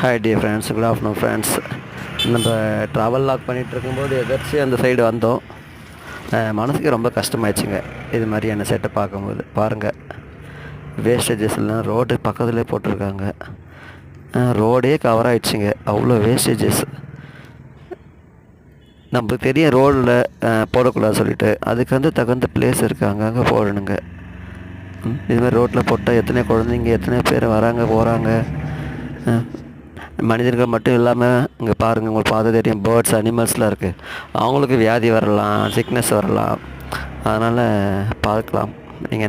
Hi dear friends, good afternoon friends. நம்ம travel lock பண்ணிகிட்டு இருக்கும்போது எதாச்சும் அந்த சைடு வந்தோம். மனசுக்கு ரொம்ப கஷ்டமாயிடுச்சுங்க இது மாதிரியான செட்டை பார்க்கும்போது. பாருங்கள், வேஸ்டேஜஸ்லாம் ரோடு பக்கத்துலேயே போட்டிருக்காங்க. ரோடே கவர் ஆகிடுச்சிங்க, அவ்வளோ வேஸ்டேஜஸ். நம்மளுக்கு தெரியும் ரோடில் போடக்கூடாது சொல்லிவிட்டு, அதுக்கு வந்து தகுந்த பிளேஸ் இருக்குது, அங்கங்கே போடணுங்க. இதுமாதிரி ரோட்டில் போட்டால் எத்தனை குழந்தைங்க, எத்தனை பேர் வராங்க போகிறாங்க. மனிதர்கள் மட்டும் இல்லாமல் இங்கே பாருங்கள், உங்களுக்கு பார்த்து தெரியும், பேர்ட்ஸ் அனிமல்ஸ்லாம் இருக்குது. அவங்களுக்கு வியாதி வரலாம், சிக்னஸ் வரலாம். அதனால் பார்க்கலாம். நீங்கள்